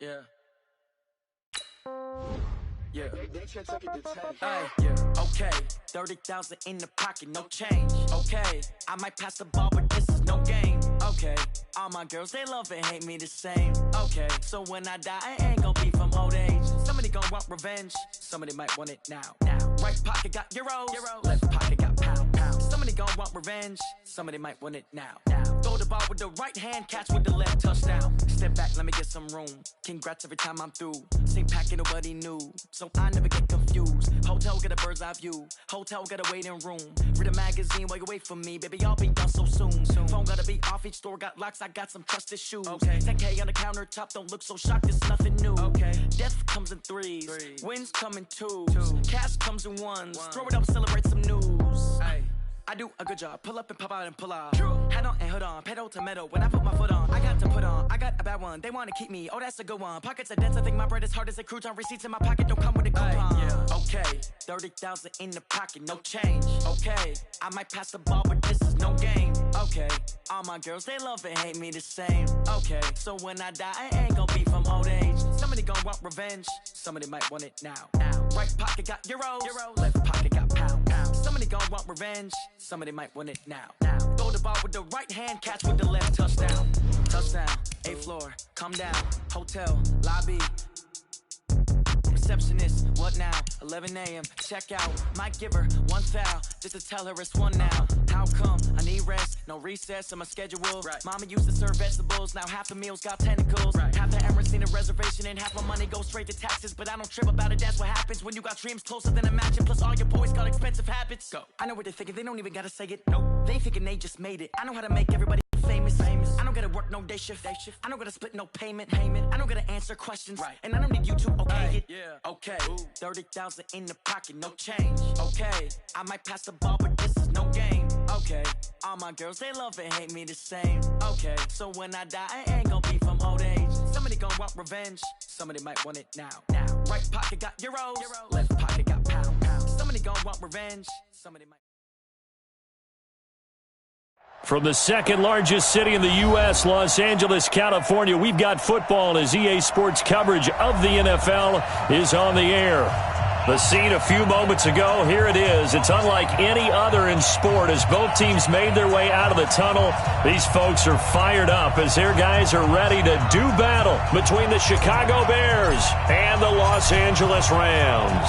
Yeah. Yeah. Ay, yeah. Okay. 30,000 in the pocket, no change. Okay. I might pass the ball, but this is no game. Okay. All my girls, they love and hate me the same. Okay. So when I die, I ain't gon' be from old age. Somebody gon' want revenge. Somebody might want it now. Right pocket got euros. Left pocket got pound. Somebody gon' want revenge. Somebody might want it now. Throw the ball with the right hand, catch with the left, touchdown. Step back, let me get some room. Congrats every time I'm through. Same packet, nobody knew. So I never get confused. Hotel get a bird's eye view. Hotel get a waiting room. Read a magazine while you wait for me. Baby, I'll be done so soon. Phone gotta be off, each store got locks. I got some trusted shoes. 10K on the countertop, don't look so shocked, it's nothing new. Death comes in threes. Wins come in twos. Cash comes in ones. Throw it up, celebrate some news. I do a good job, pull up and pop out and pull out. Head on and hood on, pedal to metal. When I put my foot on, I got to put on. I got a bad one, they wanna keep me. Oh, that's a good one. Pockets are dense, I think my bread is hard as a crouton. Receipts in my pocket don't come with a coupon. Okay, 30,000 in the pocket, no change. Okay, I might pass the ball, but this is no game. Okay, all my girls, they love and hate me the same. Okay, so when I die, I ain't gon' be from old age. Somebody gon' want revenge, somebody might want it now. Right pocket got euros. Left pocket got pound. Somebody gon' want revenge, somebody might want it now. Throw the ball with the right hand, catch with the left, touchdown. Touchdown, 8th floor, come down. Hotel, lobby. Receptionist, what now? 11 a.m. check out. Might give her one foul just to tell her it's one now. How come? I need rest, no recess in my schedule. Mama used to serve vegetables, now half the meals got tentacles. Half the Emirates need a reservation and half my money goes straight to taxes. But I don't trip about it, that's what happens when you got dreams closer than a match. And plus all your boys got expensive habits. Go. I know what they're thinking, they don't even gotta say it. Nope. They thinking they just made it. I know how to make everybody famous. I don't gotta work no day shift. I don't gotta split no payment. I don't gotta answer questions. And I don't need you to okay it. Okay, 30,000 in the pocket, no change. Okay, I might pass the ball, but this is no game. Okay, all my girls, they love and hate me the same. Okay, so when I die, I ain't gon' be from old age. Somebody gon' want revenge, somebody might want it now. Right pocket got euros. Left pocket got pound. Somebody gon' want revenge, somebody might. From the second largest city in the U.S., Los Angeles, California, we've got football as EA Sports coverage of the NFL is on the air. The scene a few moments ago, here it is. It's unlike any other in sport as both teams made their way out of the tunnel. These folks are fired up as their guys are ready to do battle between the Chicago Bears and the Los Angeles Rams.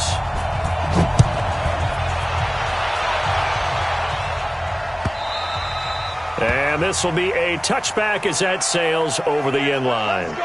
And this will be a touchback as that sails over the end line.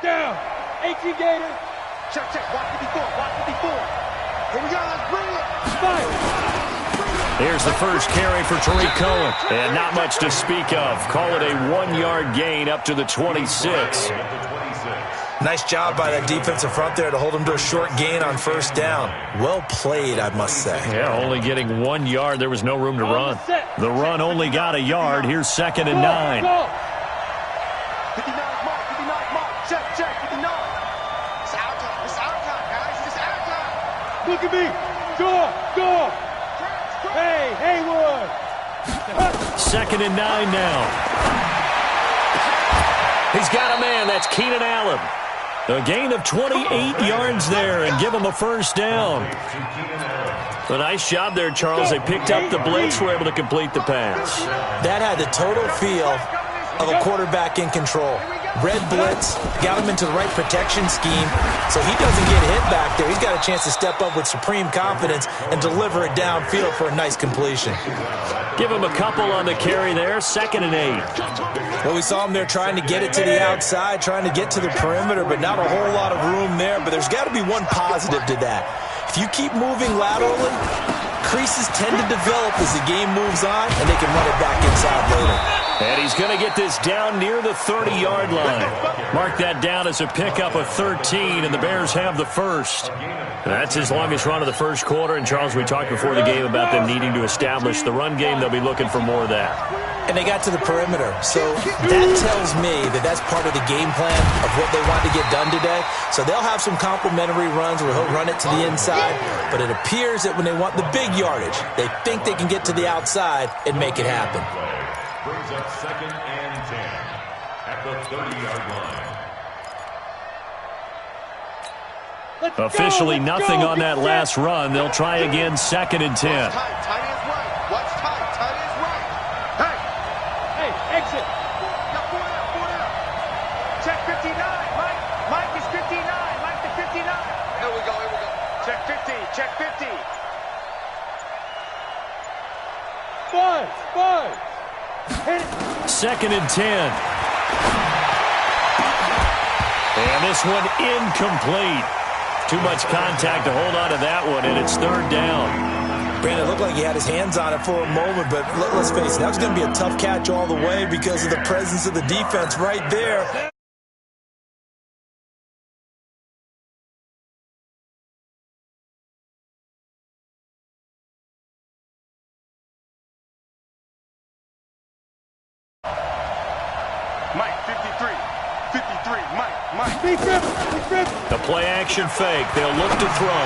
down. 18 Gator. Check, check. Watch 54. Watch 54. Here we go. Let's bring it. Fight. Here's the first carry for Tariq Cohen. And not much to speak of. Call it a 1-yard gain up to the 26. Nice job by that defensive front there to hold him to a short gain on first down. Well played, I must say. Yeah, only getting 1 yard. There was no room to run. The run only got a yard. Here's 2nd and 9. 59 mark. 59 mark. Check, check. 59. It's our time. It's our time, guys. It's our time. Look at me. Door. Hey, Haywood. 2nd and 9 now. He's got a man. That's Keenan Allen. A gain of 28 yards there and give him a first down. A nice job there, Charles. They picked up the blitz, were able to complete the pass. That had the total feel of a quarterback in control. Red blitz, got him into the right protection scheme, so he doesn't get hit back there. He's got a chance to step up with supreme confidence and deliver it downfield for a nice completion. Give him a couple on the carry there, 2nd and 8. Well, we saw him there trying to get it to the outside, trying to get to the perimeter, but not a whole lot of room there. But there's got to be one positive to that. If you keep moving laterally, creases tend to develop as the game moves on, and they can run it back inside later. And he's going to get this down near the 30-yard line. Mark that down as a pickup of 13, and the Bears have the first. And that's his longest run of the first quarter. And, Charles, we talked before the game about them needing to establish the run game. They'll be looking for more of that. And they got to the perimeter. So that tells me that that's part of the game plan of what they want to get done today. So they'll have some complementary runs where he'll run it to the inside. But it appears that when they want the big yardage, they think they can get to the outside and make it happen. Brings up 2nd and 10 at the 30-yard line. Officially nothing on that last run. They'll try again, 2nd and 10. Tight is right. Watch tight. Tight is right. Hey, exit. Got 4 down. Check 59. Mike is 59. Mike to 59. Here we go. Check 50. Check 50. 5. 2nd and 10. And this one incomplete. Too much contact to hold on to that one, and it's 3rd down. Brandon, it looked like he had his hands on it for a moment, but let's face it, that was going to be a tough catch all the way because of the presence of the defense right there. Mike 53. 53. Mike. The play-action fake. They'll look to throw.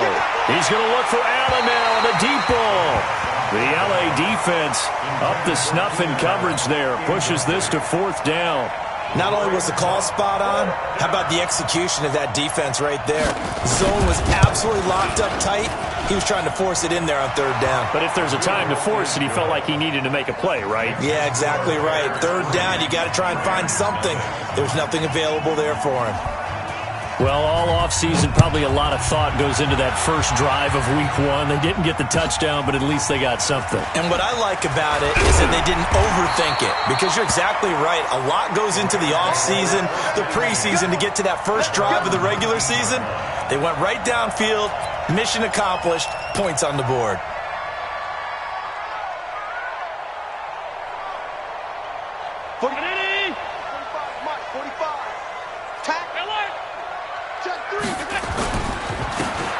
He's going to look for Allen now on the deep ball. The L.A. defense up the snuff in coverage there. Pushes this to 4th down. Not only was the call spot on, how about the execution of that defense right there? Zone was absolutely locked up tight. He was trying to force it in there on 3rd down. But if there's a time to force it, he felt like he needed to make a play, right? Yeah, exactly right. 3rd down, you got to try and find something. There's nothing available there for him. Well, all offseason, probably a lot of thought goes into that first drive of Week 1. They didn't get the touchdown, but at least they got something. And what I like about it is that they didn't overthink it, because you're exactly right. A lot goes into the offseason, the preseason, to get to that first drive of the regular season. They went right downfield, mission accomplished, points on the board.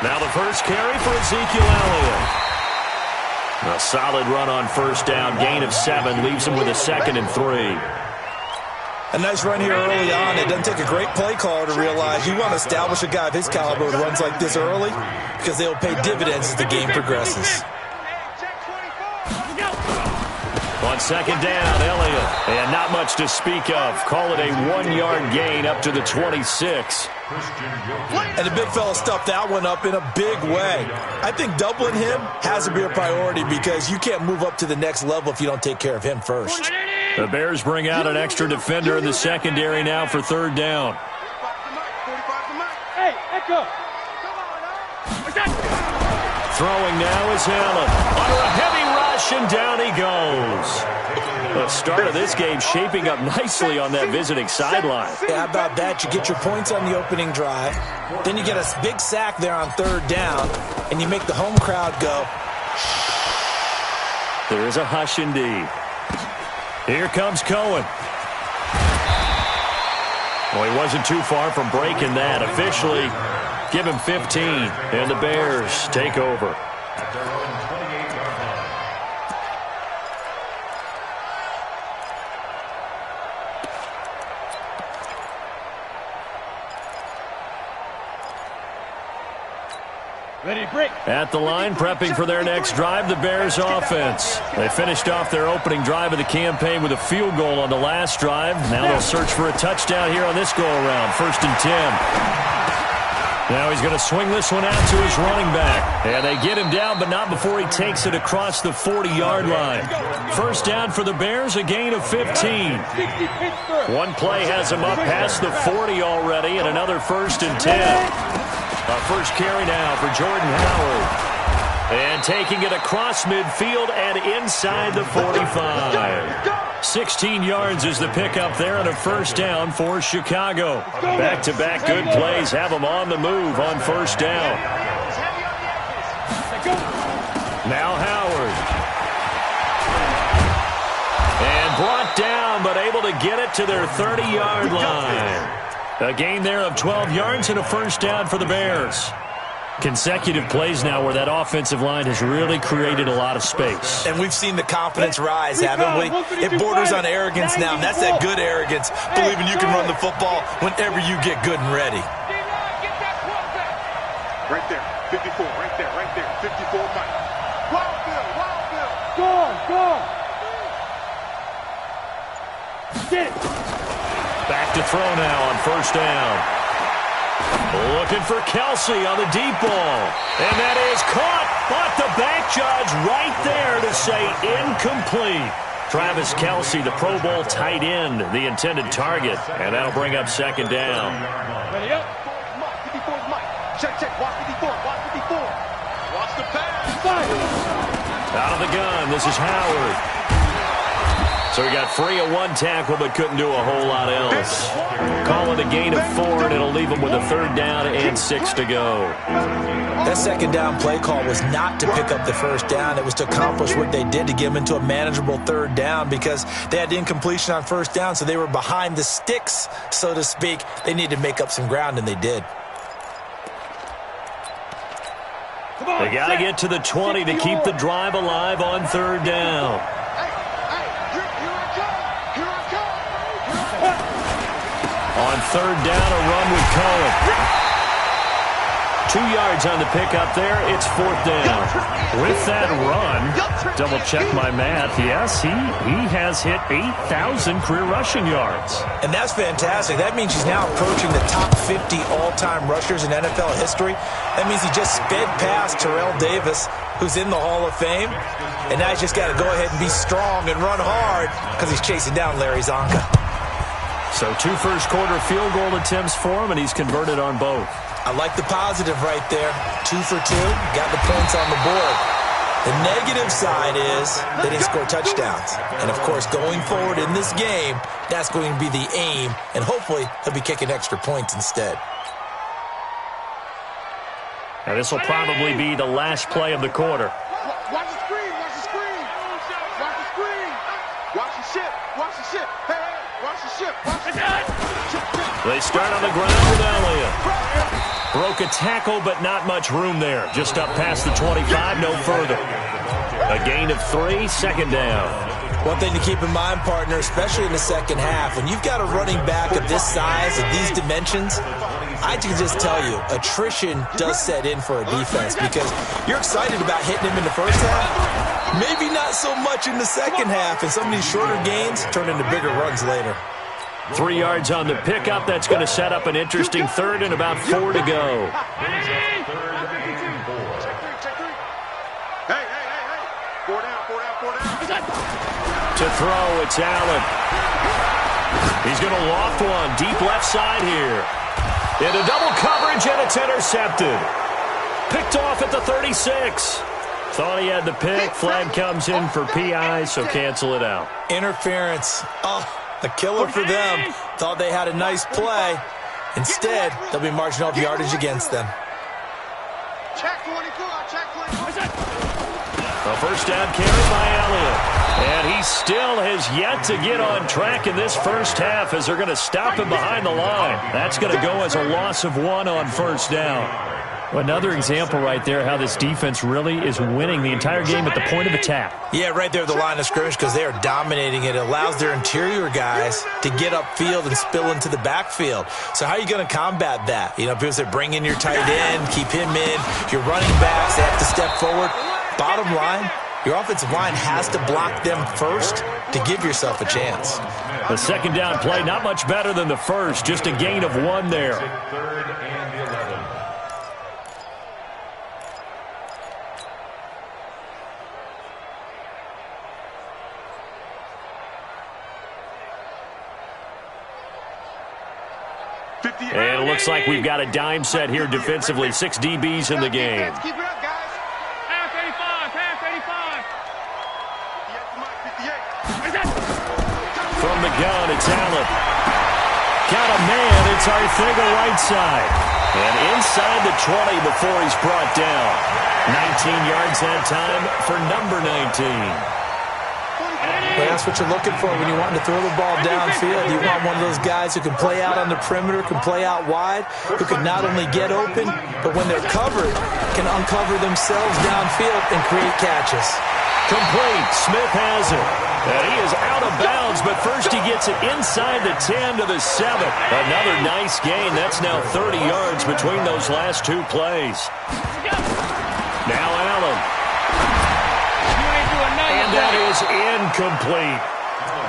Now the first carry for Ezekiel Elliott. A solid run on 1st down. Gain of 7 leaves him with a 2nd and 3. A nice run here early on. It doesn't take a great play caller to realize you want to establish a guy of his caliber who runs like this early, because they'll pay dividends as the game progresses. On 2nd down, Elliott. And not much to speak of. Call it a 1-yard gain up to the 26. And the big fella stuffed that one up in a big way. I think doubling him has to be a priority, because you can't move up to the next level if you don't take care of him first. The Bears bring out an extra defender in the secondary now for 3rd down. Hey, Echo. Throwing now is Allen. Under a heavy rush, rush, and down he goes. The start of this game shaping up nicely on that visiting sideline. Yeah, how about that? You get your points on the opening drive. Then you get a big sack there on third down, and you make the home crowd go. There is a hush indeed. Here comes Cohen. Well, he wasn't too far from breaking that. Officially, give him 15, and the Bears take over. Ready to break. At the line, prepping for their next drive, the Bears offense. They finished off their opening drive of the campaign with a field goal on the last drive. Now they'll search for a touchdown here on this go-around. 1st and 10. Now he's going to swing this one out to his running back. And they get him down, but not before he takes it across the 40-yard line. 1st down for the Bears, a gain of 15. One play has him up past the 40 already, and another 1st and 10. First carry now for Jordan Howard. And taking it across midfield and inside the 45. 16 yards is the pickup there and a 1st down for Chicago. Back-to-back good plays have them on the move on 1st down. Now Howard. And brought down, but able to get it to their 30-yard line. A gain there of 12 yards and a 1st down for the Bears. Consecutive plays now where that offensive line has really created a lot of space. And we've seen the confidence rise, haven't we? It borders on arrogance now, and that's that good arrogance, believing you can run the football whenever you get good and ready. Right there, 54, right there, 54, Mike. Wild Bill. Go. Get it. Back to throw now on 1st down. Looking for Kelsey on the deep ball. And that is caught. But the back judge right there to say incomplete. Travis Kelsey, the Pro Bowl tight end, the intended target. And that'll bring up 2nd down. Ready up. 54 is Mike. Check. Watch 54. Watch the pass. Out of the gun, this is Howard. So he got free of one tackle but couldn't do a whole lot else. Call it a gain of 4, and it'll leave him with a 3rd down and 6 to go. That 2nd down play call was not to pick up the 1st down. It was to accomplish what they did to get him into a manageable 3rd down because they had incompletion on 1st down, so they were behind the sticks, so to speak. They needed to make up some ground, and they did. They got to get to the 20 to keep the drive alive on 3rd down. On 3rd down, a run with Cohen. 2 yards on the pickup there. It's 4th down. With that run, double-check my math. Yes, he has hit 8,000 career rushing yards. And that's fantastic. That means he's now approaching the top 50 all-time rushers in NFL history. That means he just sped past Terrell Davis, who's in the Hall of Fame. And now he's just got to go ahead and be strong and run hard because he's chasing down Larry Zonka. So 2 first-quarter field goal attempts for him, and he's converted on both. I like the positive right there. 2 for 2, got the points on the board. The negative side is they didn't score touchdowns. And, of course, going forward in this game, that's going to be the aim, and hopefully he'll be kicking extra points instead. Now this will probably be the last play of the quarter. Watch the screen. Watch the screen. Watch the screen. Watch the ship. Watch the ship. Hey, watch the ship. Watch the ship. They start on the ground with Elliott. Broke a tackle, but not much room there. Just up past the 25, no further. A gain of 3, 2nd down. One thing to keep in mind, partner, especially in the second half, when you've got a running back of this size, of these dimensions, I can just tell you, attrition does set in for a defense because you're excited about hitting him in the first half, maybe not so much in the second half, and some of these shorter gains turn into bigger runs later. 3 yards on the pickup. That's going to set up an interesting 3rd and about 4 to go. Hey. 4 down. To throw, it's Allen. He's going to loft one deep left side here. Into double coverage, and it's intercepted. Picked off at the 36. Thought he had the pick. Flag comes in for PI, so cancel it out. Interference. Oh, a killer for them. Thought they had a nice play. Instead, they'll be marching off yardage against them. Check 22. Check 22. A first down carry by Elliott. And he still has yet to get on track in this first half as they're going to stop him behind the line. That's going to go as a loss of 1 on first down. Well, another example right there how this defense really is winning the entire game at the point of attack. Yeah, right there at the line of scrimmage because they are dominating it. It allows their interior guys to get upfield and spill into the backfield. So how are you going to combat that? You know, people say bring in your tight end, keep him in. Your running backs, they have to step forward. Bottom line, your offensive line has to block them first to give yourself a chance. The second down play, not much better than the first, just a gain of 1 there. Third and 11. And it looks like we've got a dime set here defensively. 6 DBs in the game. Keep it up, guys. Half 85. Half 85. From the gun, it's Allen. Got a man. It's Arthega right side. And inside the 20 before he's brought down. 19 yards that time for number 19. Well, that's what you're looking for when you want to throw the ball downfield. You want one of those guys who can play out on the perimeter, can play out wide, who can not only get open, but when they're covered, can uncover themselves downfield and create catches. Complete. Smith has it. And he is out of bounds, but first he gets it inside the 10 to the 7. Another nice gain. That's now 30 yards between those last 2 plays. Now Allen. And that is incomplete.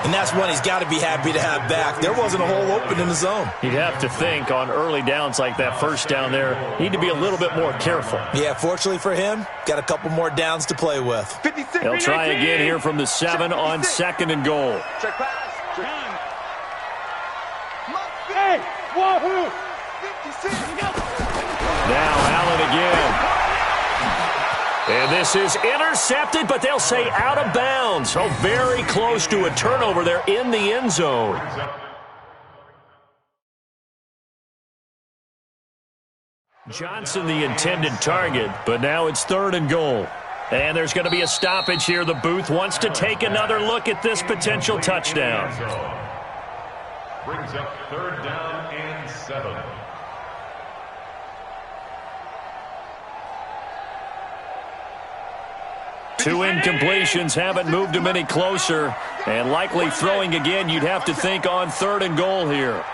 And that's one he's got to be happy to have back. There wasn't a hole open in the zone. You'd have to think on early downs like that first down there, need to be a little bit more careful. Yeah, fortunately for him, got a couple more downs to play with. They'll try again here from the 7 on 2nd and goal. Check pass. Hey, wahoo! 56. Now Allen again. And this is intercepted, but they'll say out of bounds. So very close to a turnover there in the end zone. Johnson the intended target, but now it's 3rd and goal. And there's going to be a stoppage here. The booth wants to take another look at this potential touchdown. Brings up 3rd down and 7. Two incompletions haven't moved him any closer. And likely throwing again, you'd have to think on 3rd and goal here.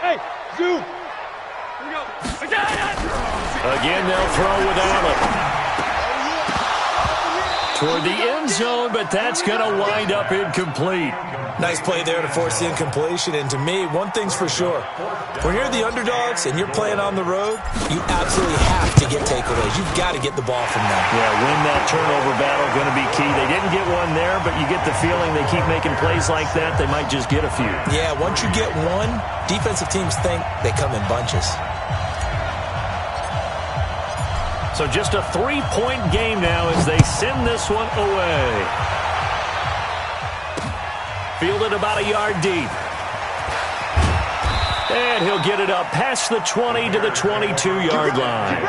Hey, zoom! Again, they'll throw with Allen. Toward the end zone, but that's going to wind up incomplete. Nice play there to force the incompletion. And to me, one thing's for sure. When you're the underdogs and you're playing on the road, you absolutely have to get takeaways. You've got to get the ball from them. Yeah, win that turnover battle, going to be key. They didn't get one there, but you get the feeling they keep making plays like that, they might just get a few. Yeah, once you get one, defensive teams think they come in bunches. So just a 3-point game now as they send this one away. Fielded about a yard deep. And he'll get it up past the 20 to the 22-yard line.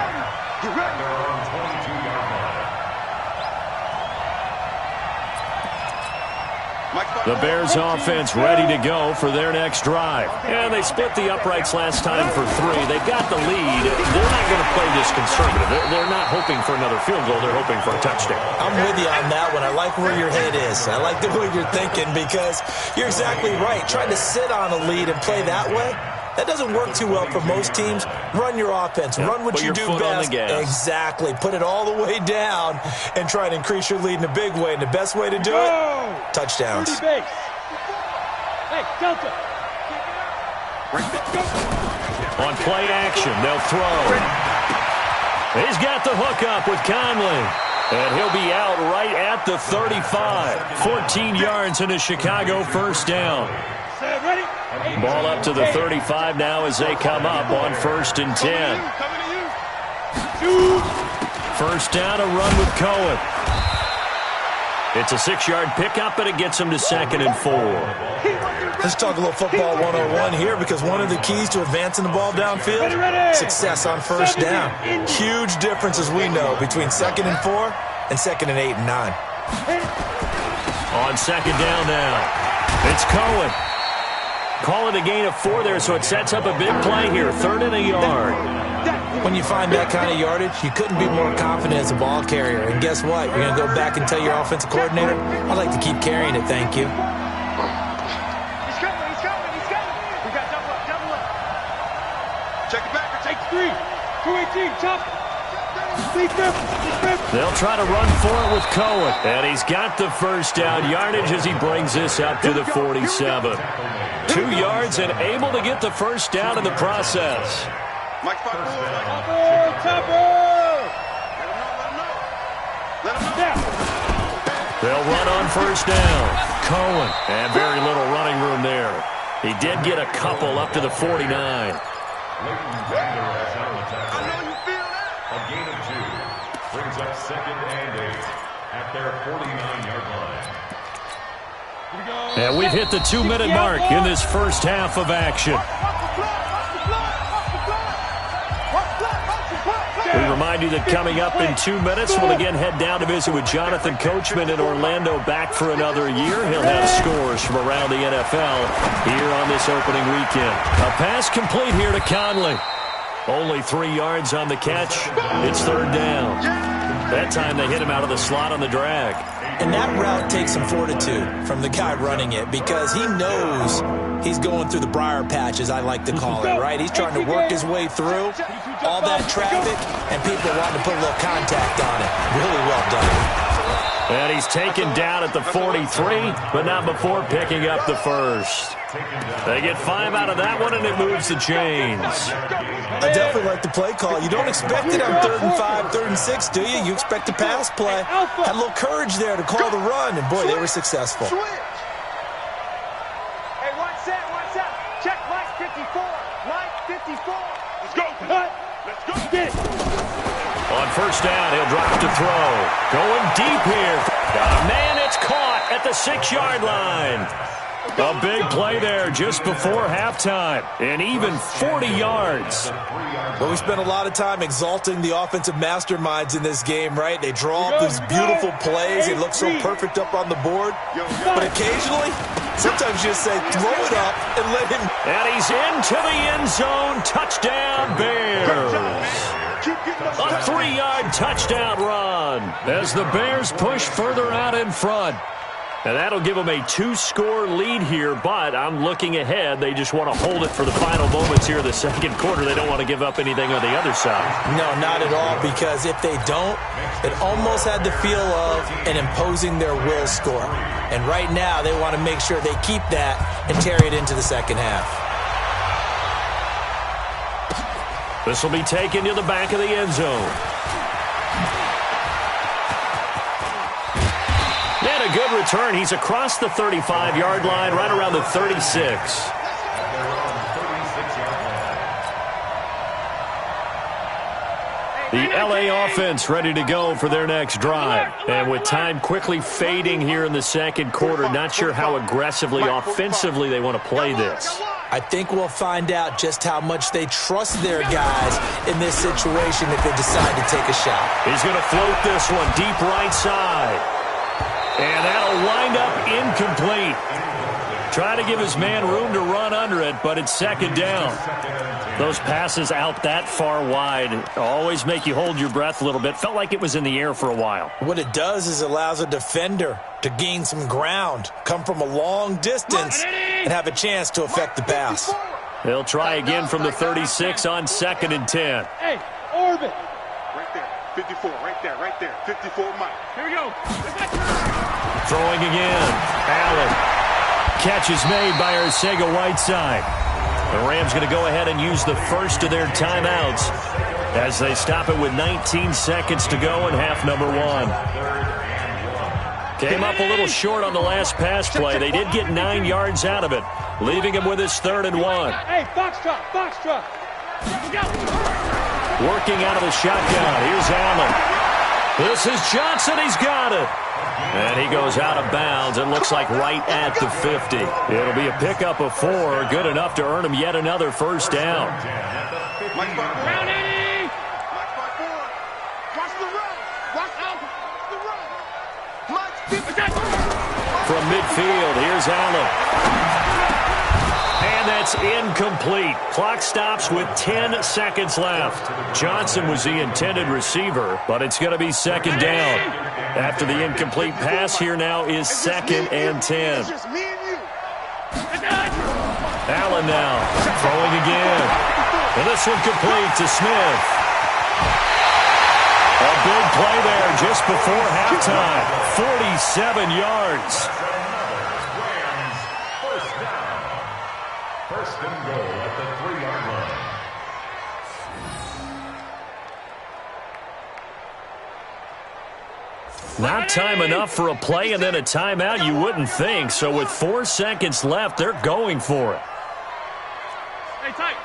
The Bears offense ready to go for their next drive. And they split the uprights last time for 3. They've got the lead. They're not going to play this conservative. They're not hoping for another field goal. They're hoping for a touchdown. I'm with you on that one. I like where your head is. I like the way you're thinking because you're exactly right. Trying to sit on a lead and play that way, that doesn't work too well for most teams. Run your offense. Run what you do best. Exactly. Put it all the way down and try to increase your lead in a big way. And the best way to do it, touchdowns. Hey, Delta. On play action, they'll throw. He's got the hook up with Conley. And he'll be out right at the 35. 14 yards and a Chicago first down. Ball up to the 35 now as they come up on 1st and 10. first down, a run with Cohen. It's a 6-yard pickup, and it gets him to 2nd and 4. Let's talk a little football 101 here, because one of the keys to advancing the ball downfield, success on first down. Huge difference, as we know, between 2nd and 4 and 2nd and 8 and 9. On 2nd down now, it's Cohen. Call it a gain of 4 there, so it sets up a big play here. 3rd and a yard. When you find that kind of yardage, you couldn't be more confident as a ball carrier. And guess what? You're going to go back and tell your offensive coordinator, I'd like to keep carrying it, thank you. He's coming. We got double up. Check it back. Take 3. 218, chop. They'll try to run for it with Cohen. And he's got the first down yardage as he brings this up to the 47. 2 yards and able to get the first down in the process. Mike, Topper! Let him know. They'll run on first down. Cohen. And very little running room there. He did get a couple up to the 49. I know you feel that. A gain of 2 brings up 2nd and 8 at their 49-yard line. And we've hit the 2-minute mark in this first half of action. We remind you that coming up in 2 minutes, we'll again head down to visit with Jonathan Coachman in Orlando, back for another year. He'll have scores from around the NFL here on this opening weekend. A pass complete here to Conley. Only 3 yards on the catch. It's 3rd down. That time they hit him out of the slot on the drag. And that route takes some fortitude from the guy running it, because he knows he's going through the briar patch, as I like to call it, right? He's trying to work his way through all that traffic, and people wanting to put a little contact on it. Really well done. And he's taken down at the 43, but not before picking up the first. They get 5 out of that one, and it moves the chains. I definitely like the play call. You don't expect it on 3rd and 5, 3rd and 6, do you? You expect a pass play. Had a little courage there to call the run, and boy, they were successful. Hey, one set. Check Mike 54. Mike 54. Let's go. Let's go. Get it. On first down, he'll drop to throw. Going deep here. Got a man, it's caught at the 6-yard line. A big play there just before halftime, and even 40 yards. Well, we spent a lot of time exalting the offensive masterminds in this game, right? They draw up these beautiful plays. They look so perfect up on the board. But occasionally, sometimes you just say, throw it up and let him. And he's into the end zone. Touchdown, Bears. A 3-yard touchdown run as the Bears push further out in front. And that'll give them a 2-score lead here, but I'm looking ahead. They just want to hold it for the final moments here of the second quarter. They don't want to give up anything on the other side. No, not at all, because if they don't, it almost had the feel of an imposing their will score. And right now, they want to make sure they keep that and carry it into the second half. This will be taken to the back of the end zone. And a good return. He's across the 35-yard line, right around the 36. The LA offense ready to go for their next drive. And with time quickly fading here in the second quarter, not sure how aggressively, offensively they want to play this. I think we'll find out just how much they trust their guys in this situation if they decide to take a shot. He's going to float this one deep right side. And that'll wind up incomplete. Try to give his man room to run under it, but it's 2nd down. Those passes out that far wide always make you hold your breath a little bit. Felt like it was in the air for a while. What it does is allows a defender to gain some ground, come from a long distance, and have a chance to affect the pass. They'll try again from the 36 on 2nd and 10. Hey, orbit. Right there. 54. Right there. 54, Mike. Here we go. Throwing again. Allen. Catch is made by Arcega-Whiteside. The Rams going to go ahead and use the first of their timeouts as they stop it with 19 seconds to go in half number 1. Came up a little short on the last pass play. They did get 9 yards out of it, leaving him with his 3rd and 1. Hey, foxtrot. Working out of the shotgun. Here's Allen. This is Johnson. He's got it. And he goes out of bounds. It looks like right at the 50. It'll be a pickup of 4. Good enough to earn him yet another first down. Round 80. Watch the run. Watch out the run. From midfield, here's Allen. And that's incomplete. Clock stops with 10 seconds left. Johnson was the intended receiver, but it's going to be second down. After the incomplete pass, here now is 2nd and 10. Allen now throwing again. And this one complete to Smith. A big play there just before halftime. 47 yards. First and goal at the 3-yard line. Not time enough for a play and then a timeout, you wouldn't think. So with 4 seconds left, they're going for it. Hey, tight.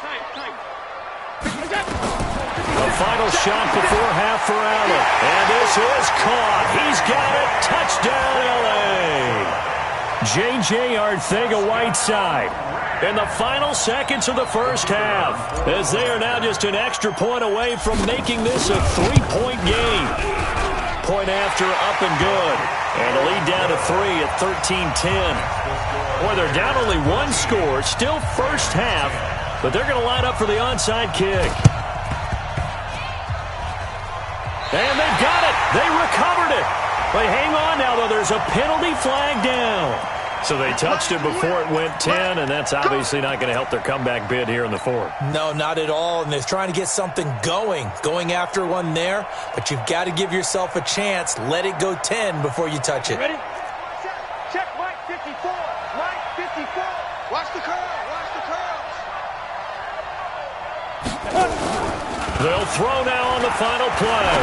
A final shot before half for Allen. And this is caught. He's got it. Touchdown, L.A. J.J. Arcega-Whiteside in the final seconds of the first half, as they are now just an extra point away from making this a 3-point game. Point after, up and good. And the lead down to 3 at 13-10. Boy, they're down only 1 score. Still first half, but they're going to line up for the onside kick. And they've got it. They recovered it. But hang on now, though. There's a penalty flag down. So they touched it before it went 10, and that's obviously not going to help their comeback bid here in the 4th. No, not at all, and they're trying to get something going after one there, but you've got to give yourself a chance. Let it go 10 before you touch it. Ready? Check Mike 54. Mike 54. Watch the curl. They'll throw now on the final play.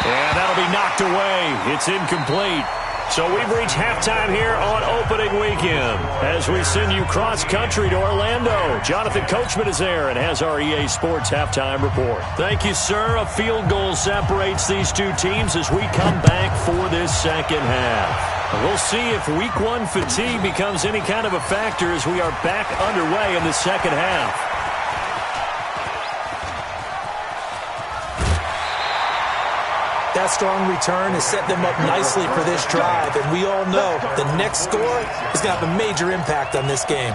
And that'll be knocked away. It's incomplete. So we've reached halftime here on opening weekend as we send you cross-country to Orlando. Jonathan Coachman is there and has our EA Sports halftime report. Thank you, sir. A field goal separates these two teams as we come back for this second half. And we'll see if Week 1 fatigue becomes any kind of a factor as we are back underway in the second half. That strong return has set them up nicely for this drive, and we all know the next score is going to have a major impact on this game.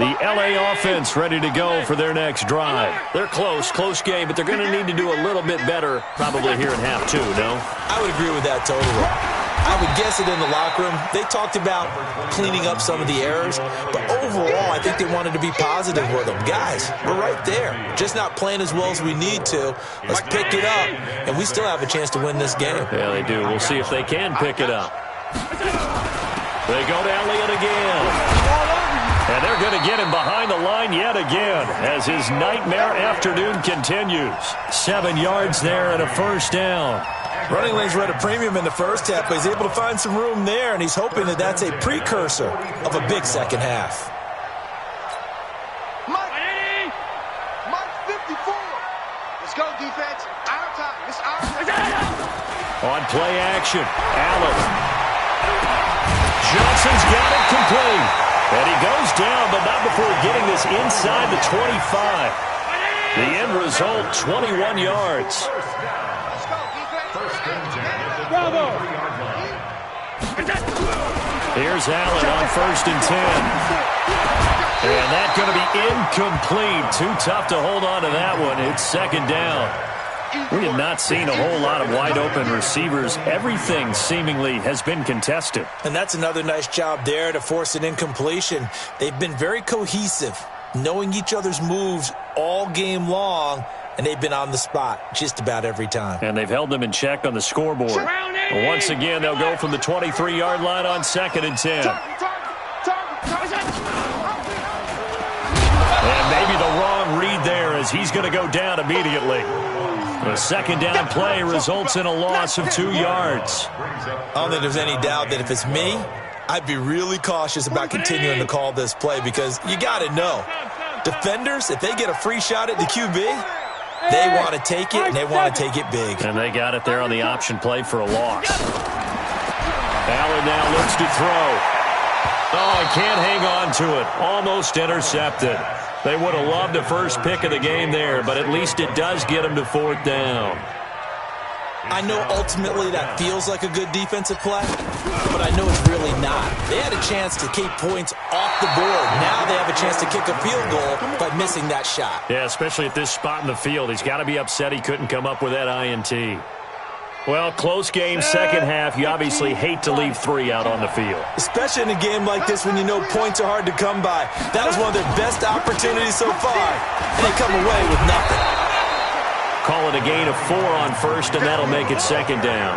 The LA offense ready to go for their next drive. They're close game, but they're going to need to do a little bit better probably here in half 2, no? I would agree with that totally. I would guess it in the locker room. They talked about cleaning up some of the errors, but overall, I think they wanted to be positive with them. Guys, we're right there. Just not playing as well as we need to. Let's pick it up, and we still have a chance to win this game. Yeah, they do. We'll see if they can pick it up. They go to Elliott again. And they're going to get him behind the line yet again as his nightmare afternoon continues. 7 yards there and a first down. Running lanes were at a premium in the first half, but he's able to find some room there, and he's hoping that that's a precursor of a big second half. Mike 54. Let's go, defense. Our time. It's our time. On play action, Allen. Johnson's got it complete. And he goes down, but not before getting this inside the 25. The end result, 21 yards. Bravo! Here's Allen on 1st and 10. And that's going to be incomplete. Too tough to hold on to that one. It's second down. We have not seen a whole lot of wide-open receivers. Everything seemingly has been contested. And that's another nice job there to force an incompletion. They've been very cohesive, knowing each other's moves all game long, and they've been on the spot just about every time. And they've held them in check on the scoreboard. Once again, they'll go from the 23-yard line on 2nd and 10. And maybe the wrong read there as he's going to go down immediately. The second down play results in a loss of 2 yards. I don't think there's any doubt that if it's me, I'd be really cautious about continuing to call this play because you got to know Defenders, if they get a free shot at the QB, they want to take it, and they want to take it big. And they got it there on the option play for a loss. Allen now looks to throw. Oh, he can't hang on to it. Almost intercepted. They would have loved the first pick of the game there, but at least it does get them to 4th down. I know ultimately that feels like a good defensive play, but I know it's really not. They had a chance to keep points off the board. Now they have a chance to kick a field goal by missing that shot. Yeah, especially at this spot in the field. He's got to be upset he couldn't come up with that INT. Well, close game, second half. You obviously hate to leave 3 out on the field. Especially in a game like this when you know points are hard to come by. That was one of their best opportunities so far, and they come away with nothing. Call it a gain of 4 on first, and that'll make it 2nd down.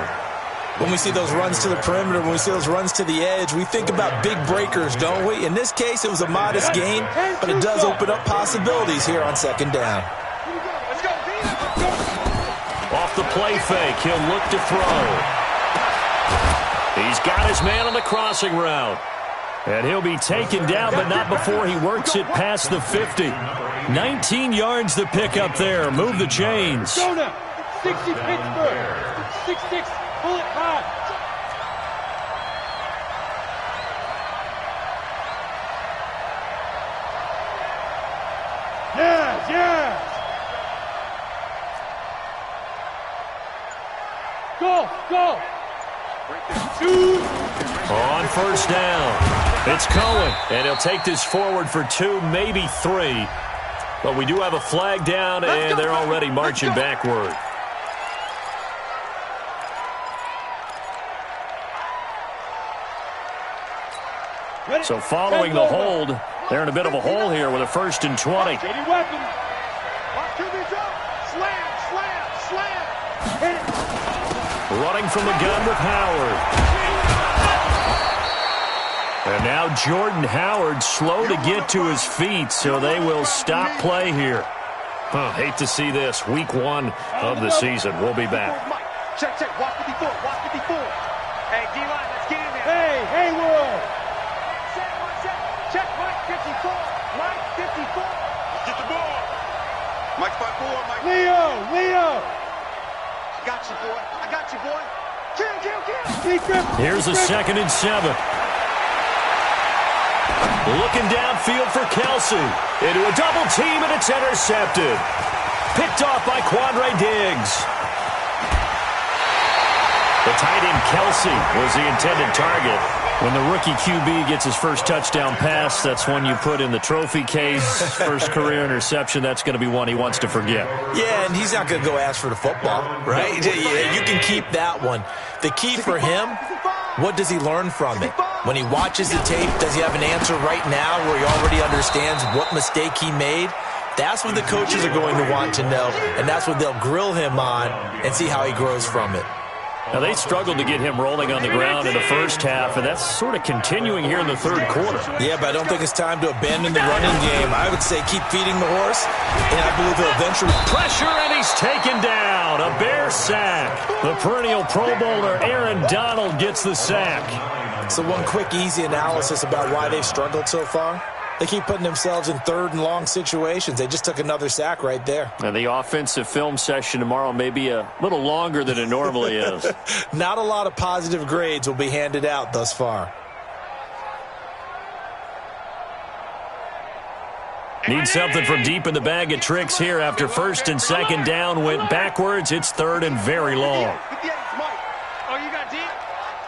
When we see those runs to the perimeter, when we see those runs to the edge, we think about big breakers, don't we? In this case, it was a modest gain, but it does open up possibilities here on 2nd down. Off the play fake, he'll look to throw. He's got his man on the crossing route. And he'll be taken down, but not before he works it past the 50. 19 yards the pick up there. Move the chains. Go now. 60 Pittsburgh. 6-6. Pull it high. Yes, yes. Go, go. Shoot. On 1st down. It's Cohen, and he'll take this forward for 2, maybe 3. But we do have a flag down, and they're already marching backward. So following the hold, they're in a bit of a hole here with a 1st and 20. Running from the gun with Howard. And now Jordan Howard slow to get to his feet, so they will stop play here. Hate to see this. Week 1 of the season. We'll be back. Check, check. Watch 54. Watch 54. Hey, D-line, let's get in there. Hey, Haywood. Check, Mike 54. Mike 54. Get the ball. Mike 54. Mike. Leo. I got you, boy. I got you, boy. Kill. Here's a 2nd and 7. Looking downfield for Kelsey. Into a double team, and it's intercepted. Picked off by Quandre Diggs. The tight end Kelsey was the intended target. When the rookie QB gets his first touchdown pass, that's one you put in the trophy case. First career interception, that's going to be one he wants to forget. Yeah, and he's not going to go ask for the football, right? Yeah, you can keep that one. The key for him, what does he learn from it? When he watches the tape, does he have an answer right now where he already understands what mistake he made? That's what the coaches are going to want to know, and that's what they'll grill him on and see how he grows from it. Now, they struggled to get him rolling on the ground in the first half, and that's sort of continuing here in the 3rd quarter. Yeah, but I don't think it's time to abandon the running game. I would say keep feeding the horse, and I believe he'll eventually... Pressure, and he's taken down. A Bear sack. The perennial Pro Bowler Aaron Donald gets the sack. So one quick, easy analysis about why they've struggled so far. They keep putting themselves in 3rd and long situations. They just took another sack right there. And the offensive film session tomorrow may be a little longer than it normally is. Not a lot of positive grades will be handed out thus far. Need something from deep in the bag of tricks here after 1st and 2nd down went backwards. It's 3rd and very long. 58, Mike. Oh, you got deep?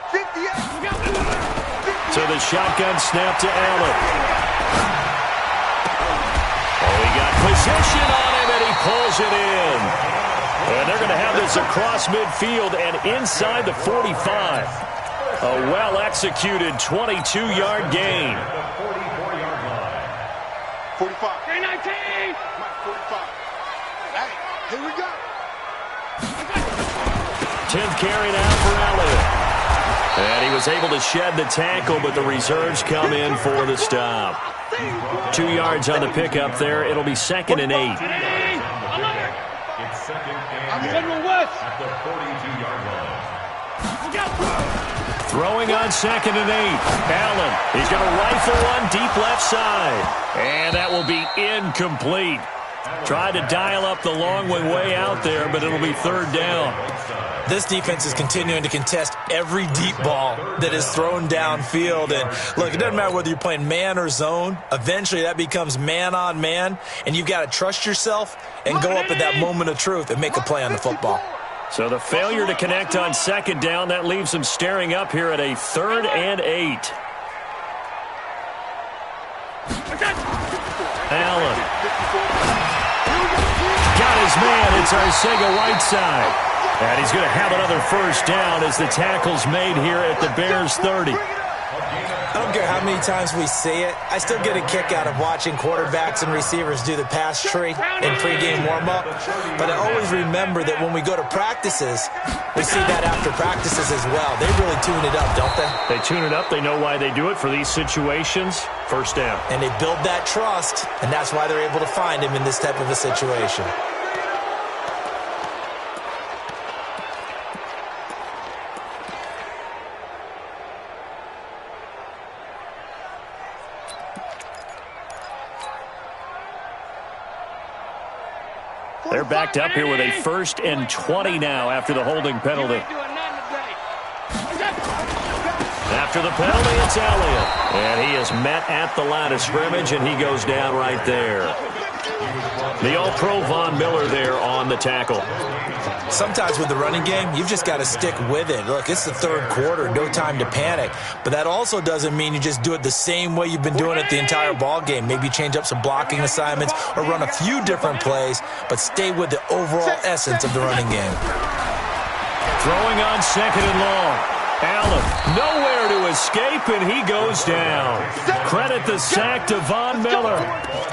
58. So the shotgun snap to Allen. Oh, he got position on him, and he pulls it in. And they're going to have this across midfield and inside the 45. A well-executed 22-yard gain. 45. 19. 45. Hey, here we go. 10th carry now for Elliott. And he was able to shed the tackle, but the reserves come in for the stop. 2 yards on the pickup there. It'll be 2nd and 8. It's 2nd and 8 at the 42-yard line. Throwing on 2nd and 8. Allen, he's going to rifle one deep left side. And that will be incomplete. Tried to dial up the long one way out there, but it'll be 3rd down. This defense is continuing to contest every deep ball that is thrown downfield. And, look, it doesn't matter whether you're playing man or zone. Eventually, that becomes man on man, and you've got to trust yourself and go up at that moment of truth and make a play on the football. So the failure to connect on 2nd down, that leaves them staring up here at a 3rd and 8. Allen. Got his man. It's Arcega-Whiteside. And he's going to have another 1st down as the tackle's made here at the Bears 30. I don't care how many times we see it. I still get a kick out of watching quarterbacks and receivers do the pass tree in pregame warm-up. But I always remember that when we go to practices, we see that after practices as well. They really tune it up, don't they? They tune it up. They know why they do it for these situations. 1st down. And they build that trust, and that's why they're able to find him in this type of a situation. They're backed up here with a 1st and 20 now after the holding penalty. After the penalty, it's Elliott. And he is met at the line of scrimmage, and he goes down right there. The All-Pro Von Miller there on the tackle. Sometimes with the running game, you've just got to stick with it. Look, it's the 3rd quarter, no time to panic. But that also doesn't mean you just do it the same way you've been doing it the entire ball game. Maybe change up some blocking assignments or run a few different plays, but stay with the overall essence of the running game. Throwing on 2nd and long. Allen, nowhere to escape, and he goes down. Credit the sack to Von Miller.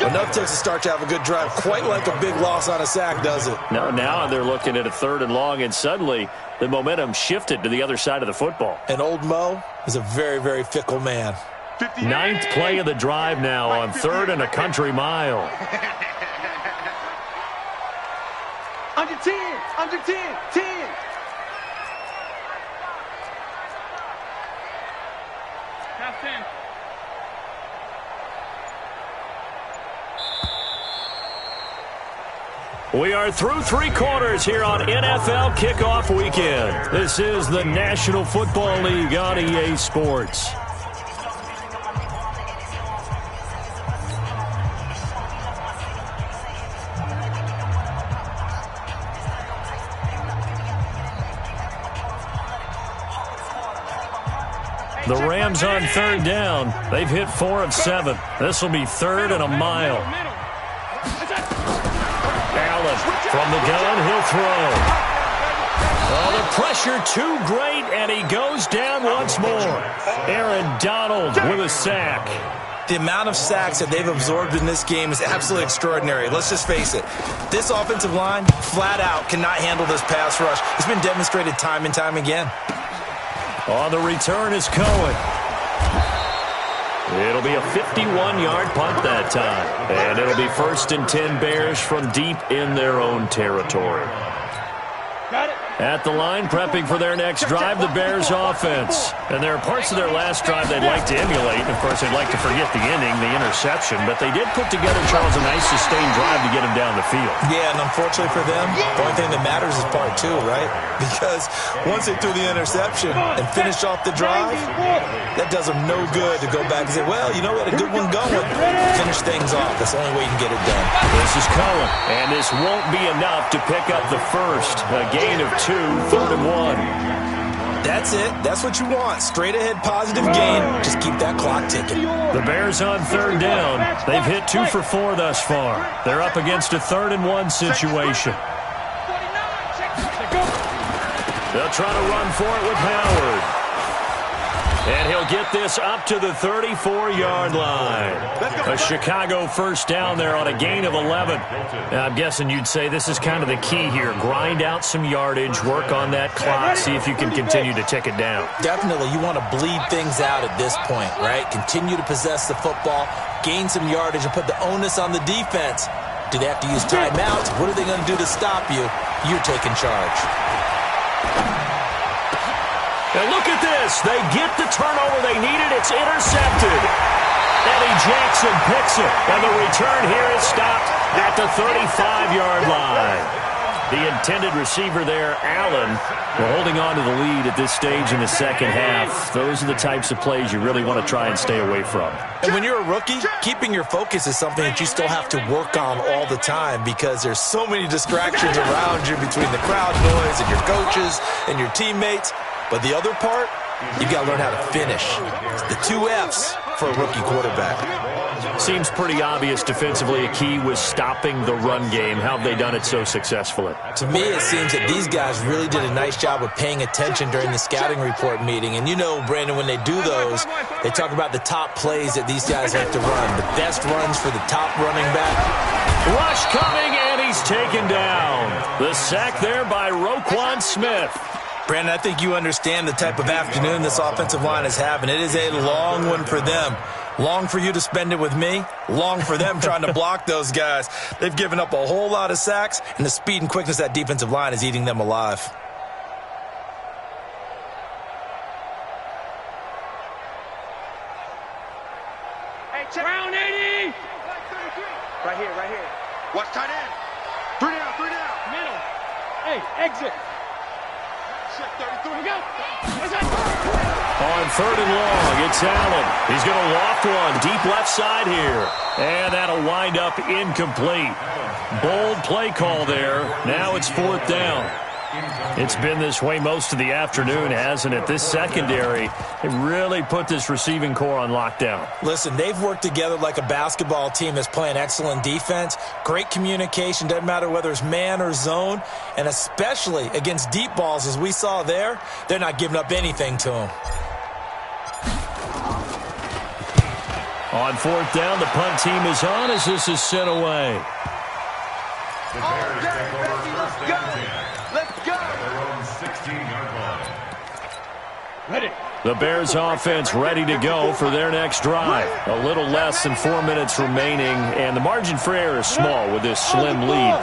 Enough takes a start to have a good drive. Quite like a big loss on a sack, does it? No, now they're looking at a 3rd and long, and suddenly the momentum shifted to the other side of the football. And old Mo is a very, very fickle man. 9th play of the drive now on 3rd and a country mile. Under 10, under 10, 10. We are through 3 quarters here on NFL Kickoff Weekend. This is the National Football League on EA Sports. The Rams on 3rd down. They've hit 4 of 7. This will be 3rd and a mile. Allen from the gun, he'll throw. Oh, the pressure too great, and he goes down once more. Aaron Donald with a sack. The amount of sacks that they've absorbed in this game is absolutely extraordinary. Let's just face it. This offensive line, flat out, cannot handle this pass rush. It's been demonstrated time and time again. On the return is Cohen. It'll be a 51-yard punt that time. And it'll be 1st and 10 Bears from deep in their own territory. At the line, prepping for their next drive, the Bears offense. And there are parts of their last drive they'd like to emulate. Of course, they'd like to forget the ending, the interception. But they did put together, Charles, a nice sustained drive to get him down the field. Yeah, and unfortunately for them, the only thing that matters is part 2, right? Because once they threw the interception and finished off the drive, that does them no good to go back and say, well, you know, we had a good one going. Finish things off. That's the only way you can get it done. This is Cohen. And this won't be enough to pick up the first. A gain of 2, 3rd and 1. That's it. That's what you want. Straight ahead positive gain. Just keep that clock ticking. The Bears on 3rd down. They've hit 2 for 4 thus far. They're up against a 3rd and 1 situation. They'll try to run for it with Howard. And he'll get this up to the 34-yard line. A Chicago 1st down there on a gain of 11. Now, I'm guessing you'd say this is kind of the key here. Grind out some yardage, work on that clock, see if you can continue to tick it down. Definitely. You want to bleed things out at this point, right? Continue to possess the football, gain some yardage, and put the onus on the defense. Do they have to use timeouts? What are they going to do to stop you? You're taking charge. And look at this. They get the turnover they needed. It's intercepted. Eddie Jackson picks it. And the return here is stopped at the 35-yard line. The intended receiver there, Allen, we're holding on to the lead at this stage in the second half. Those are the types of plays you really want to try and stay away from. And when you're a rookie, keeping your focus is something that you still have to work on all the time because there's so many distractions around you between the crowd noise and your coaches and your teammates. But the other part, you've got to learn how to finish. It's the 2 F's for a rookie quarterback. Seems pretty obvious defensively. A key was stopping the run game. How have they done it so successfully? To me, it seems that these guys really did a nice job of paying attention during the scouting report meeting. And you know, Brandon, when they do those, they talk about the top plays that these guys like to run, the best runs for the top running back. Rush coming, and he's taken down. The sack there by Roquan Smith. Brandon, I think you understand the type of afternoon this offensive line is having. It is a long one for them. Long for you to spend it with me. Long for them trying to block those guys. They've given up a whole lot of sacks, and the speed and quickness of that defensive line is eating them alive. Hey, check. Round 80. Right here, right here. Watch tight end. 3 down, 3 down. Middle. Hey, exit. Check 33. Go. On 3rd and long, it's Allen. He's going to loft one deep left side here. And that'll wind up incomplete. Bold play call there. Now it's 4th down. It's been this way most of the afternoon, hasn't it? This secondary, it really put this receiving core on lockdown. Listen, they've worked together like a basketball team that's playing excellent defense. Great communication, doesn't matter whether it's man or zone. And especially against deep balls, as we saw there, they're not giving up anything to them. On 4th down, the punt team is on as this is sent away. The Bears take over first and 10. Let's go. Their own 16-yard line. Ready. The Bears offense ready to go for their next drive. A little less than 4 minutes remaining, and the margin for error is small with this slim lead.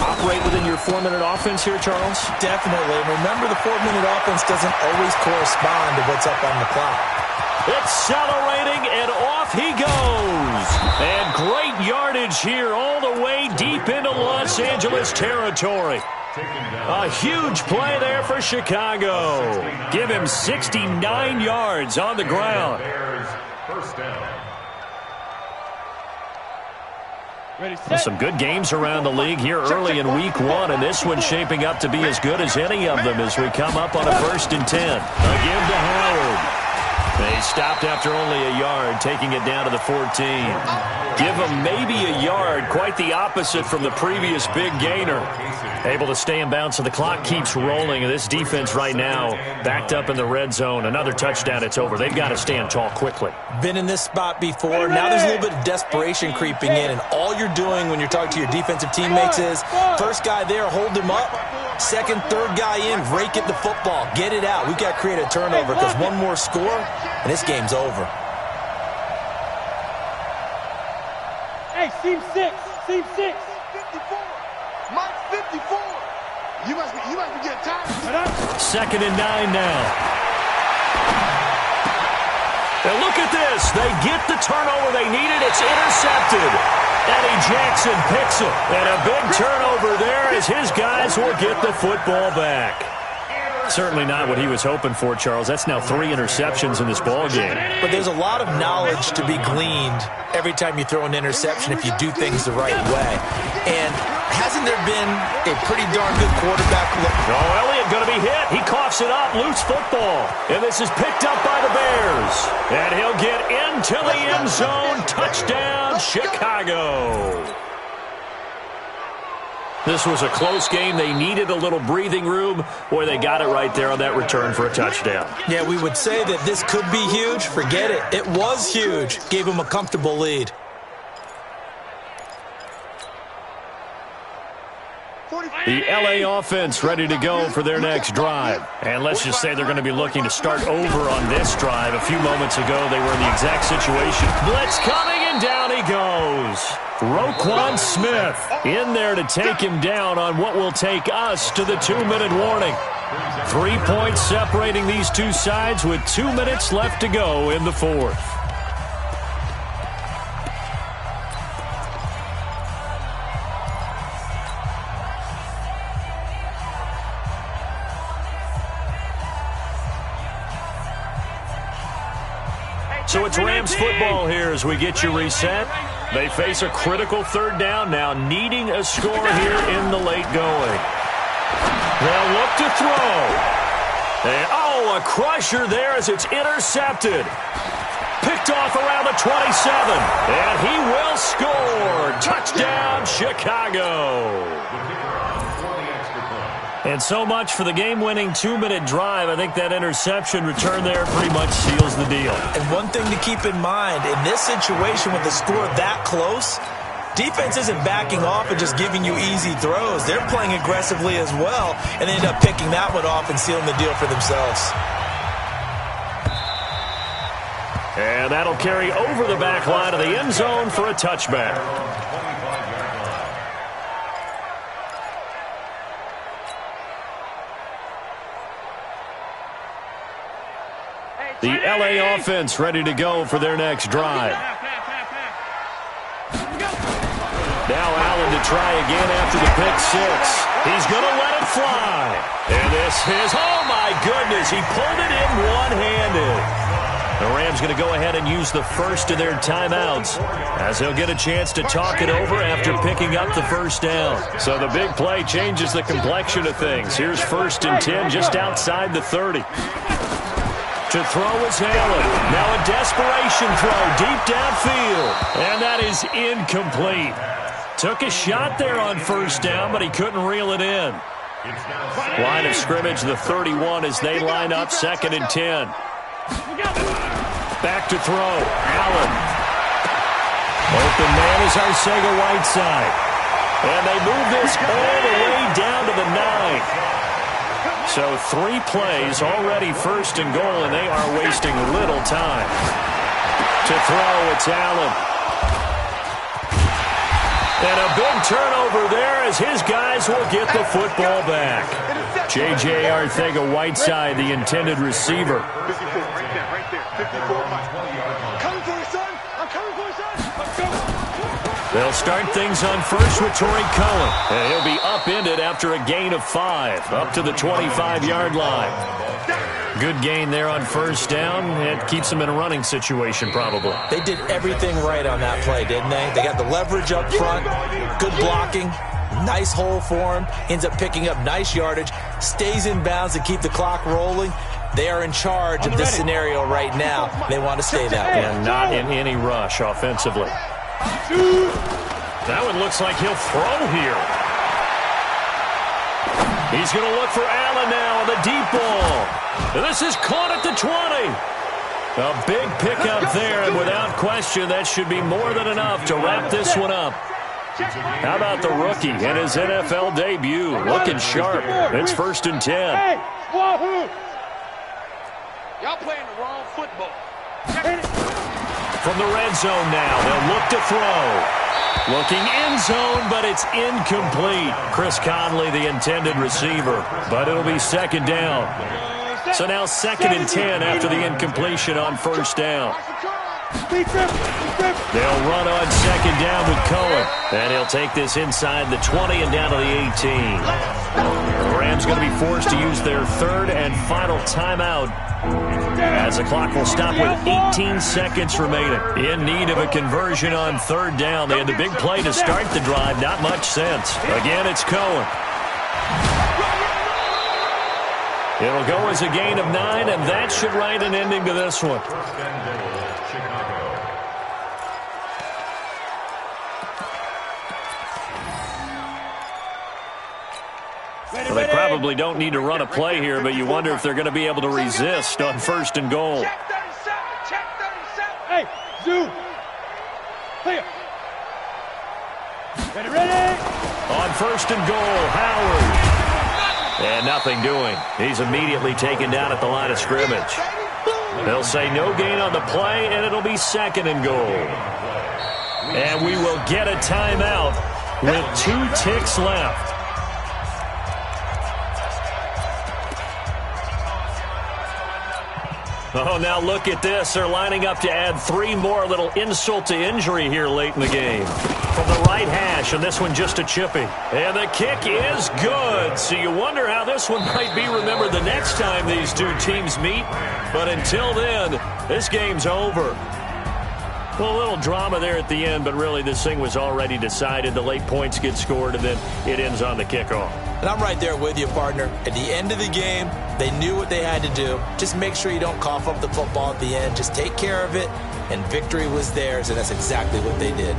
Operate within your 4-minute offense here, Charles? Definitely. And remember, the 4-minute offense doesn't always correspond to what's up on the clock. Accelerating, and off he goes. And great yardage here all the way deep into Los Angeles territory. A huge play there for Chicago. Give him 69 yards on the ground. First down. Some good games around the league here early in week 1, and this one's shaping up to be as good as any of them as we come up on a 1st and 10. Again to Howard. They stopped after only a yard, taking it down to the 14. Give them maybe a yard, quite the opposite from the previous big gainer. Able to stay in bounds, so the clock keeps rolling. And this defense right now backed up in the red zone. Another touchdown, it's over. They've got to stand tall quickly. Been in this spot before. Now there's a little bit of desperation creeping in, and all you're doing when you're talking to your defensive teammates is first guy there, hold him up. Second, third guy in, rake at the football. Get it out. We've got to create a turnover because one more score, and this game's over. Hey, seam 6. Seam 6. 54. Mike 54. You must be getting tired. 2nd and 9 now. And look at this. They get the turnover they needed. It's intercepted. Eddie Jackson picks it. And a big turnover there as his guys will get the football back. Certainly not what he was hoping for, Charles. That's now 3 interceptions in this ball game. But there's a lot of knowledge to be gleaned every time you throw an interception if you do things the right way. And hasn't there been a pretty darn good quarterback look? Oh, Elliott going to be hit. He coughs it up. Loose football. And this is picked up by the Bears. And he'll get into the end zone. Touchdown, Chicago. This was a close game. They needed a little breathing room. Boy, they got it right there on that return for a touchdown. Yeah, we would say that this could be huge. Forget it. It was huge. Gave them a comfortable lead. The LA offense ready to go for their next drive. And let's just say they're going to be looking to start over on this drive. A few moments ago, they were in the exact situation. Blitz coming, and and down he goes. Roquan Smith in there to take him down on what will take us to the 2-minute warning. 3 points separating these two sides with 2 minutes left to go in the fourth. So it's Rams football here as we get you reset. They face a critical third down now, needing a score here in the late going. They'll look to throw. And, a crusher there as it's intercepted. Picked off around the 27. And he will score. Touchdown, Chicago. And so much for the game-winning 2-minute drive. I think that interception return there pretty much seals the deal. And one thing to keep in mind, in this situation with the score that close, defense isn't backing off and just giving you easy throws. They're playing aggressively as well, and they end up picking that one off and sealing the deal for themselves. And that'll carry over the back line of the end zone for a touchback. The LA offense ready to go for their next drive. Now Allen to try again after the pick six. He's going to let it fly. And this is, oh my goodness, he pulled it in one-handed. The Rams going to go ahead and use the first of their timeouts as they'll get a chance to talk it over after picking up the first down. So the big play changes the complexion of things. Here's 1st and 10 just outside the 30. To throw is Allen. Now a desperation throw deep downfield. And that is incomplete. Took a shot there on 1st down, but he couldn't reel it in. Line of scrimmage, the 31 as they line up 2nd and 10. Back to throw. Allen. Open man is Arcega-Whiteside. And they move this all the way down to the 9. So 3 plays, already 1st and goal, and they are wasting little time. To throw, it's Allen. And a big turnover there as his guys will get the football back. J.J. Arcega-Whiteside, the intended receiver. 54, right there. 54. Coming for you, son. I'm coming for you, son. Let's go. They'll start things on first with Torrey Cohen. And he'll be upended after a gain of 5, up to the 25-yard line. Good gain there on 1st down. It keeps them in a running situation, probably. They did everything right on that play, didn't they? They got the leverage up front, good blocking, nice hole for him, ends up picking up nice yardage, stays in bounds to keep the clock rolling. They are in charge of this scenario right now. They want to stay that way. And not in any rush offensively. That one looks like he'll throw here. He's going to look for Allen now on the deep ball. And this is caught at the 20. A big pickup there, and without question, that should be more than enough to wrap this one up. How about the rookie and his NFL debut? Looking sharp. It's 1st and 10. Hey, wahoo! Y'all playing the wrong football. From the red zone now, they'll look to throw. Looking end zone, but it's incomplete. Chris Conley, the intended receiver, but it'll be 2nd down. So now 2nd and 10 after the incompletion on 1st down. They'll run on 2nd down with Cohen, and he'll take this inside the 20 and down to the 18. The Rams going to be forced to use their 3rd and final timeout as the clock will stop with 18 seconds remaining. In need of a conversion on 3rd down. They had the big play to start the drive. Not much sense. Again, it's Cohen. It'll go as a gain of 9, and that should write an ending to this one. Well, they probably don't need to run a play here, but you wonder if they're going to be able to resist on 1st and goal. Check 37. Check 37. Hey, Zoo. Clear. Ready? On 1st and goal, Howard. And nothing doing. He's immediately taken down at the line of scrimmage. They'll say no gain on the play, and it'll be 2nd and goal. And we will get a timeout with 2 ticks left. Oh, now look at this. They're lining up to add 3 more. A little insult to injury here late in the game. From the right hash, and this one just a chippy. And the kick is good. So you wonder how this one might be remembered the next time these two teams meet. But until then, this game's over. Well, a little drama there at the end, but really this thing was already decided. The late points get scored, and then it ends on the kickoff. And I'm right there with you, partner. At the end of the game, they knew what they had to do. Just make sure you don't cough up the football at the end. Just take care of it, and victory was theirs, and that's exactly what they did.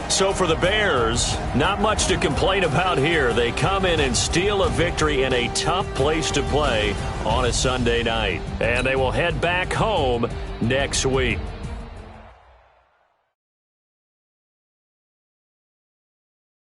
So for the Bears, not much to complain about here. They come in and steal a victory in a tough place to play on a Sunday night. And they will head back home next week.